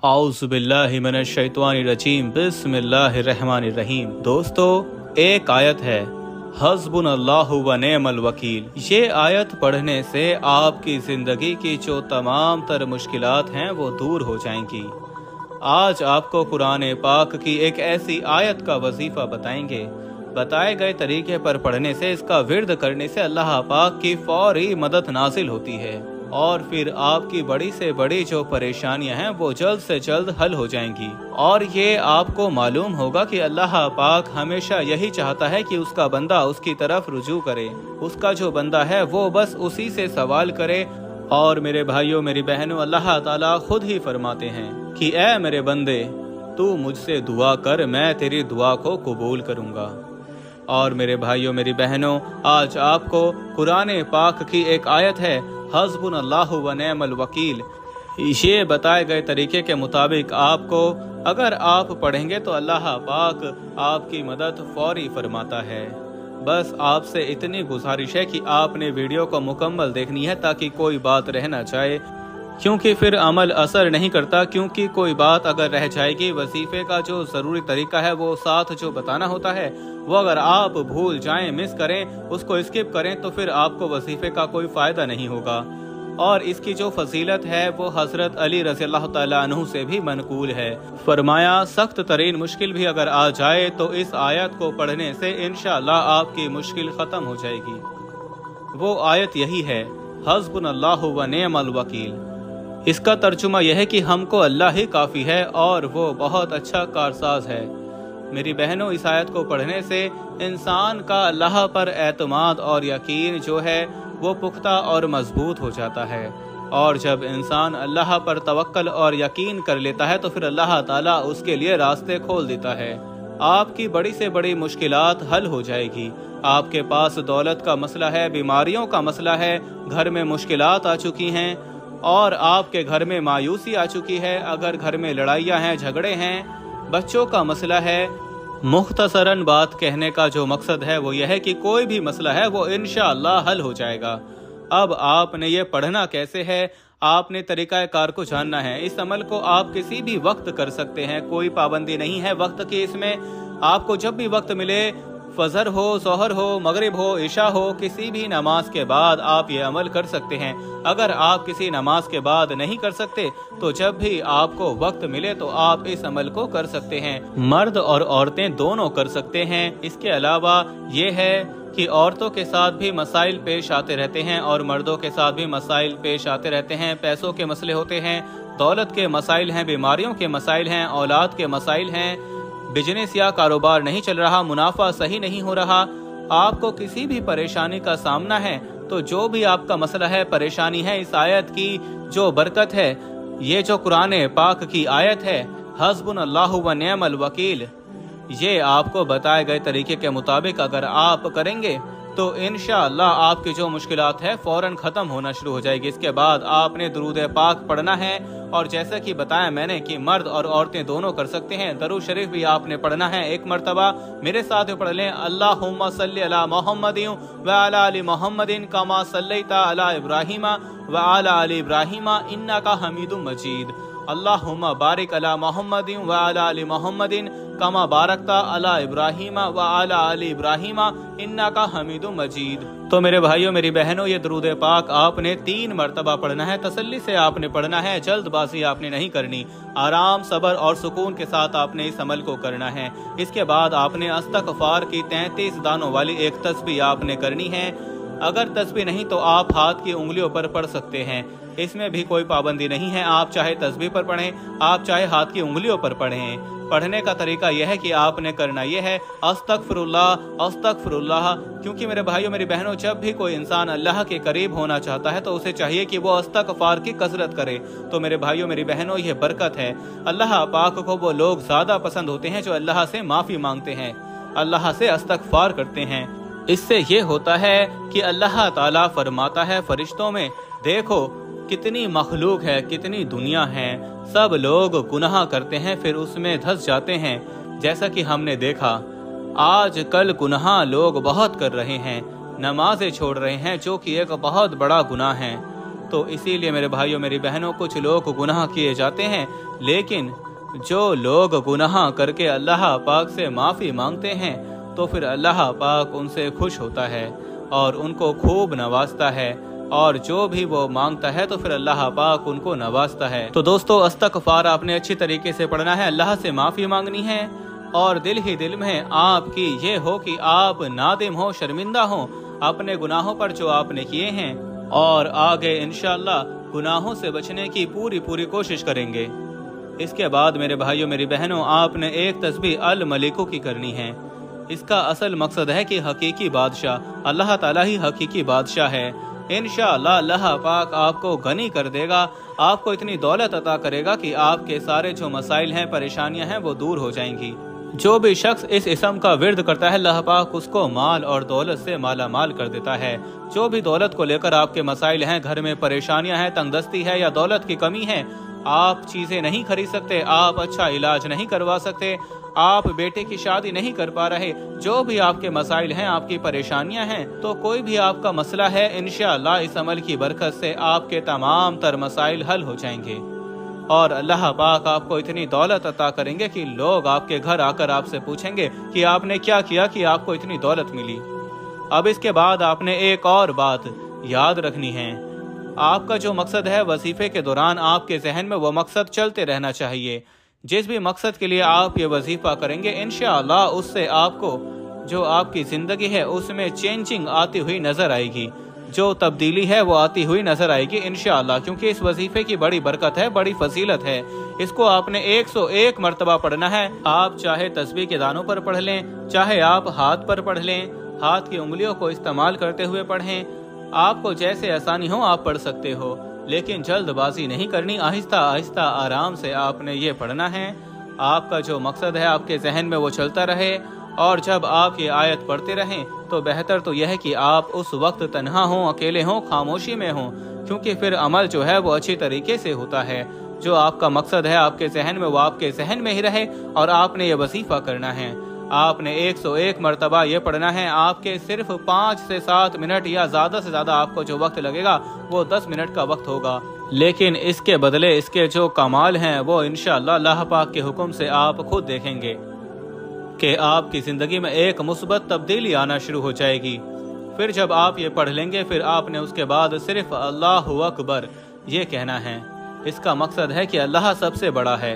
औज़ु बिल्लाहि मिनश शैतानिर रजीम बिस्मिल्लाहिर्रहमानिर्रहीम। दोस्तों, एक आयत है हस्बुनल्लाहु व निअमल वकील। ये आयत पढ़ने से आपकी ज़िंदगी की जो तमाम तर मुश्किलात हैं वो दूर हो जाएंगी। आज आपको कुरान पाक की एक ऐसी आयत का वजीफ़ा बताएंगे। बताए गए तरीके पर पढ़ने से, इसका विर्द करने से अल्लाह पाक की फौरी मदद नाजिल होती है और फिर आपकी बड़ी से बड़ी जो परेशानियां हैं वो जल्द से जल्द हल हो जाएंगी। और ये आपको मालूम होगा कि अल्लाह पाक हमेशा यही चाहता है कि उसका बंदा उसकी तरफ रुजू करे, उसका जो बंदा है वो बस उसी से सवाल करे। और मेरे भाइयों मेरी बहनों, अल्लाह ताला खुद ही फरमाते हैं कि ऐ मेरे बंदे, तू मुझसे दुआ कर, मैं तेरी दुआ को कबूल करूंगा। और मेरे भाइयों मेरी बहनों, आज आपको कुरान पाक की एक आयत है हस्बुनल्लाहु व निअमल वकील। ये बताए गए तरीके के मुताबिक आपको अगर आप पढ़ेंगे तो अल्लाह पाक आपकी मदद फौरी फरमाता है। बस आपसे इतनी गुजारिश है कि आपने वीडियो को मुकम्मल देखनी है ताकि कोई बात रह ना जाए, क्योंकि फिर अमल असर नहीं करता। क्योंकि कोई बात अगर रह जाएगी, वजीफे का जो ज़रूरी तरीका है वो साथ जो बताना होता है वो अगर आप भूल जाएं, मिस करें, उसको स्किप करें तो फिर आपको वजीफे का कोई फ़ायदा नहीं होगा। और इसकी जो फजीलत है वो हज़रत अली रज़ियल्लाहु तआला अन्हु से भी मनकूल है। फरमाया, सख्त तरीन मुश्किल भी अगर आ जाए तो इस आयत को पढ़ने से इंशाअल्लाह आपकी मुश्किल ख़त्म हो जाएगी। वो आयत यही है हस्बुनल्लाहु व निअमल वकील। इसका तर्जुमा यह है कि हमको अल्लाह ही काफ़ी है और वो बहुत अच्छा कारसाज है। मेरी बहनों, इस आयत को पढ़ने से इंसान का अल्लाह पर एतमाद और यकीन जो है वो पुख्ता और मजबूत हो जाता है। और जब इंसान अल्लाह पर तवक्कल और यकीन कर लेता है तो फिर अल्लाह ताला उसके लिए रास्ते खोल देता है। आपकी बड़ी से बड़ी मुश्किलात हल हो जाएगी। आपके पास दौलत का मसला है, बीमारियों का मसला है, घर में मुश्किलात आ चुकी हैं और आपके घर में मायूसी आ चुकी है, अगर घर में लड़ाइयाँ हैं, झगड़े हैं, बच्चों का मसला है। मुख्तसरन बात कहने का जो मकसद है वो यह है कि कोई भी मसला है वो इंशाअल्लाह हल हो जाएगा। अब आपने ये पढ़ना कैसे है, आपने तरीका कार को जानना है। इस अमल को आप किसी भी वक्त कर सकते हैं, कोई पाबंदी नहीं है वक्त की। इसमें आपको जब भी वक्त मिले, फजर हो, जोहर हो, मगरिब हो, इशा हो, किसी भी नमाज के बाद आप ये अमल कर सकते हैं। अगर आप किसी नमाज के बाद नहीं कर सकते तो जब भी आपको वक्त मिले तो आप इस अमल को कर सकते हैं। मर्द और औरतें दोनों कर सकते हैं। इसके अलावा ये है कि औरतों के साथ भी मसाइल पेश आते रहते हैं और मर्दों के साथ भी मसाइल पेश आते रहते हैं। पैसों के मसले होते हैं, दौलत के मसाइल हैं, बीमारियों के मसाइल हैं, औलाद के मसाइल हैं, बिजनेस या कारोबार नहीं चल रहा, मुनाफा सही नहीं हो रहा, आपको किसी भी परेशानी का सामना है तो जो भी आपका मसला है, परेशानी है, इस आयत की जो बरकत है, ये जो कुरान पाक की आयत है हस्बुनल्लाहु व निअमल वकील, ये आपको बताए गए तरीके के मुताबिक अगर आप करेंगे तो इंशाअल्लाह आपकी जो मुश्किलात है फौरन ख़त्म होना शुरू हो जाएगी। इसके बाद आपने दुरूद पाक पढ़ना है और जैसा कि बताया मैंने कि मर्द और औरतें दोनों कर सकते हैं। दरूद शरीफ भी आपने पढ़ना है एक मरतबा, मेरे साथ पढ़ लें। अल्लाहुम्मा सल्ली अला मुहम्मदिन व अला आलि मुहम्मदिन कमा सल्लैता अला इब्राहीमा व अला आलि इब्राहीमा इन्नका हमीदुम मजीद। अल्लाहुम्मा बारिक अला मुहम्मदिन व अला आलि मुहम्मदिन कमा बारकता अला इब्राहीमा व अला आलि इब्राहीमा इन्नका हमीदुम मजीद। तो मेरे भाइयों मेरी बहनों, ये दुरूद पाक आपने 3 मरतबा पढ़ना है। तसल्ली से आपने पढ़ना है, जल्दबाजी आपने नहीं करनी। आराम, सब्र और सुकून के साथ आपने इस अमल को करना है। इसके बाद आपने अस्तगफार की 33 दानों वाली एक तस्बीह आपने करनी है। अगर तस्बीह नहीं तो आप हाथ की उंगलियों पर पढ़ सकते हैं, इसमें भी कोई पाबंदी नहीं है। आप चाहे तस्बीह पर पढ़ें, आप चाहे हाथ की उंगलियों पर पढ़ें। पढ़ने का तरीका यह है कि आपने करना यह है अस्तगफिरुल्लाह अस्तगफिरुल्लाह। क्योंकि मेरे भाइयों मेरी बहनों, जब भी कोई इंसान अल्लाह के करीब होना चाहता है तो उसे चाहिए कि वो अस्तगफार की कसरत करे। तो मेरे भाइयों मेरी बहनों, यह बरकत है। अल्लाह पाक को वो लोग ज़्यादा पसंद होते हैं जो अल्लाह से माफ़ी मांगते हैं, अल्लाह से अस्तगफार करते हैं। इससे ये होता है कि अल्लाह ताला फरमाता है फरिश्तों में, देखो कितनी मखलूक है, कितनी दुनिया है, सब लोग गुनाह करते हैं फिर उसमें धंस जाते हैं। जैसा कि हमने देखा आज कल गुनाह लोग बहुत कर रहे हैं, नमाजें छोड़ रहे हैं जो कि एक बहुत बड़ा गुनाह है। तो इसीलिए मेरे भाइयों मेरी बहनों, कुछ लोग गुनाह किए जाते हैं, लेकिन जो लोग गुनाह करके अल्लाह पाक से माफ़ी मांगते हैं तो फिर अल्लाह पाक उनसे खुश होता है और उनको खूब नवाजता है, और जो भी वो मांगता है तो फिर अल्लाह पाक उनको नवाजता है। तो दोस्तों, इस्तिग़फ़ार आपने अच्छी तरीके से पढ़ना है, अल्लाह से माफ़ी मांगनी है, और दिल ही दिल में आपकी ये हो कि आप नादिम हो, शर्मिंदा हो अपने गुनाहों पर जो आपने किए हैं, और आगे इंशाअल्लाह गुनाहों से बचने की पूरी कोशिश करेंगे। इसके बाद मेरे भाइयों मेरी बहनों, आपने एक तस्बीह अल मलिकु की करनी है। इसका असल मकसद है कि हकीकी बादशाह अल्लाह ताला ही हकीकी बादशाह है। इंशाअल्लाह अल्लाह पाक आपको गनी कर देगा, आपको इतनी दौलत अता करेगा कि आपके सारे जो मसाइल हैं, परेशानियां हैं, वो दूर हो जाएंगी। जो भी शख्स इस इस्म का विर्द करता है, अल्लाह पाक उसको माल और दौलत से माला माल कर देता है। जो भी दौलत को लेकर आपके मसाइल हैं, घर में परेशानियां हैं, तंगदस्ती है या दौलत की कमी है, आप चीज़ें नहीं खरीद सकते, आप अच्छा इलाज नहीं करवा सकते, आप बेटे की शादी नहीं कर पा रहे, जो भी आपके मसाइल हैं, आपकी परेशानियां हैं, तो कोई भी आपका मसला है, इंशाअल्लाह इस अमल की बरकत से आपके तमाम तर मसाइल हल हो जाएंगे, और अल्लाह पाक आपको इतनी दौलत अता करेंगे कि लोग आपके घर आकर आपसे पूछेंगे कि आपने क्या किया कि आपको इतनी दौलत मिली। अब इसके बाद आपने एक और बात याद रखनी है, आपका जो मकसद है वजीफे के दौरान आपके जहन में वो मकसद चलते रहना चाहिए। जिस भी मकसद के लिए आप ये वजीफा करेंगे, इंशाअल्लाह उससे आपको जो आपकी ज़िंदगी है उसमें चेंजिंग आती हुई नज़र आएगी, जो तब्दीली है वो आती हुई नज़र आएगी इंशाअल्लाह, क्योंकि इस वजीफे की बड़ी बरकत है, बड़ी फजीलत है। इसको आपने 101 मरतबा पढ़ना है। आप चाहे तस्बीह के दानों पर पढ़ लें, चाहे आप हाथ पर पढ़ लें, हाथ की उंगलियों को इस्तेमाल करते हुए पढ़ें, आपको जैसे आसानी हो आप पढ़ सकते हो, लेकिन जल्दबाजी नहीं करनी, आहिस्ता आहिस्ता आराम से आपने ये पढ़ना है। आपका जो मकसद है आपके जहन में वो चलता रहे, और जब आप ये आयत पढ़ते रहें तो बेहतर तो यह है कि आप उस वक्त तन्हा हों, अकेले हों, खामोशी में हों, क्योंकि फिर अमल जो है वो अच्छी तरीके से होता है। जो आपका मकसद है आपके जहन में वो आपके जहन में ही रहे, और आपने ये वजीफा करना है। आपने 101 मरतबा ये पढ़ना है। आपके सिर्फ 5 से 7 मिनट या ज़्यादा से ज़्यादा आपको जो वक्त लगेगा वो 10 मिनट का वक्त होगा, लेकिन इसके बदले इसके जो कमाल हैं वो इंशाअल्लाह अल्लाह पाक के हुक्म से आप खुद देखेंगे कि आपकी ज़िंदगी में एक मुस्बत तब्दीली आना शुरू हो जाएगी। फिर जब आप ये पढ़ लेंगे, फिर आपने उसके बाद सिर्फ अल्लाहु अकबर ये कहना है। इसका मकसद है कि अल्लाह सबसे बड़ा है,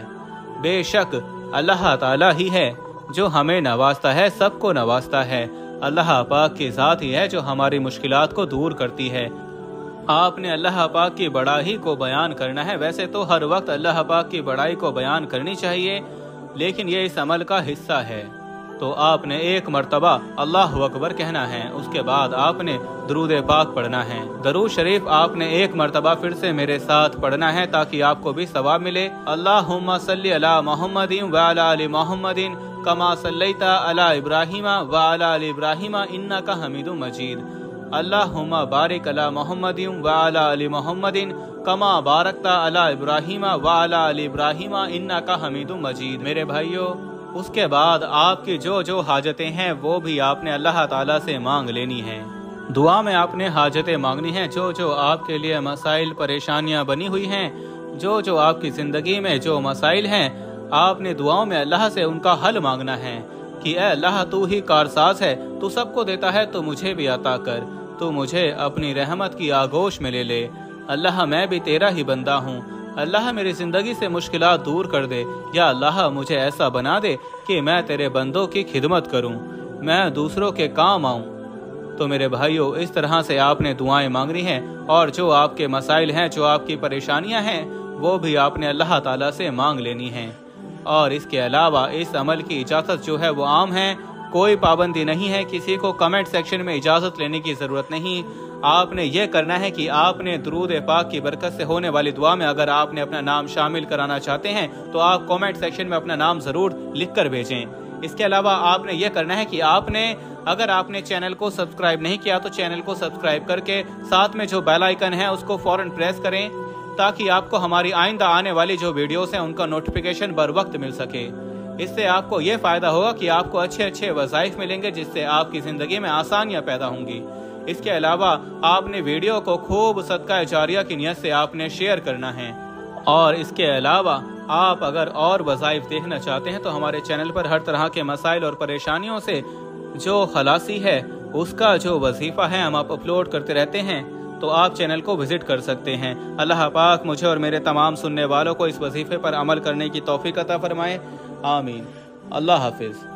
बेशक अल्लाह ताला ही है जो हमें नवाजता है, सबको नवाजता है। अल्लाह पाक की ज़ात ही है जो हमारी मुश्किलात को दूर करती है। आपने अल्लाह पाक की बड़ाई को बयान करना है। वैसे तो हर वक्त अल्लाह पाक की बड़ाई को बयान करनी चाहिए, लेकिन ये इस अमल का हिस्सा है। तो आपने 1 मरतबा अल्लाहु अकबर कहना है, उसके बाद आपने दरूद पाक पढ़ना है। दरूद शरीफ आपने 1 मरतबा फिर से मेरे साथ पढ़ना है ताकि आपको भी सवाब मिले। अल्लाहुम्मा सल्ली अला मुहम्मदिन व अला आलि मुहम्मदिन कमा सल्लैता अला इब्राहीमा व अला आलि इब्राहीमा इन्नका हमीदुम मजीद। अल्लाहुम्मा बारिक अला मुहम्मदिन व अला आलि मुहम्मदिन कमा बारकता अला इब्राहीमा व अला आलि इब्राहीमा इन्नका हमीदुम मजीद। मेरे भाइयों, उसके बाद आपकी जो जो हाजतें हैं वो भी आपने अल्लाह ताला से मांग लेनी है। दुआ में आपने हाजतें मांगनी हैं। जो जो आपके लिए मसाइल परेशानियां बनी हुई हैं, जो जो आपकी ज़िंदगी में जो मसाइल हैं, आपने दुआओं में अल्लाह से उनका हल मांगना है कि ऐ अल्लाह तू ही कारसाज है, तू सबको देता है तो मुझे भी अता कर, तू मुझे अपनी रहमत की आगोश में ले ले। अल्लाह मैं भी तेरा ही बंदा हूँ, अल्लाह मेरी ज़िंदगी से मुश्किलात दूर कर दे, या अल्लाह मुझे ऐसा बना दे कि मैं तेरे बंदों की खिदमत करूं, मैं दूसरों के काम आऊं। तो मेरे भाइयों, इस तरह से आपने दुआएं मांगनी हैं, और जो आपके मसाइल हैं, जो आपकी परेशानियां हैं, वो भी आपने अल्लाह ताला से मांग लेनी हैं। और इसके अलावा इस अमल की इजाज़त जो है वो आम है, कोई पाबंदी नहीं है, किसी को कमेंट सेक्शन में इजाज़त लेने की ज़रूरत नहीं। आपने ये करना है कि आपने दुरूद पाक की बरकत से होने वाली दुआ में अगर आपने अपना नाम शामिल कराना चाहते हैं तो आप कमेंट सेक्शन में अपना नाम ज़रूर लिख कर भेजें। इसके अलावा आपने ये करना है कि अगर आपने चैनल को सब्सक्राइब नहीं किया तो चैनल को सब्सक्राइब करके साथ में जो बेल आइकन है उसको फ़ौरन प्रेस करें, ताकि आपको हमारी आइंदा आने वाली जो वीडियोस हैं उनका नोटिफिकेशन बर वक्त मिल सके। इससे आपको ये फ़ायदा होगा कि आपको अच्छे अच्छे वज़ाइफ मिलेंगे, जिससे आपकी ज़िंदगी में आसानियाँ पैदा होंगी। इसके अलावा आपने वीडियो को खूब सदका जारिया की नियत से आपने शेयर करना है। और इसके अलावा आप अगर और वज़ाइफ देखना चाहते हैं तो हमारे चैनल पर हर तरह के मसाइल और परेशानियों से जो खलासी है उसका जो वजीफ़ा है हम आप अपलोड करते रहते हैं, तो आप चैनल को विज़िट कर सकते हैं। अल्लाह पाक मुझे और मेरे तमाम सुनने वालों को इस वजीफ़े पर अमल करने की तौफीक अता फरमाए। आमीन। अल्लाह हाफिज़।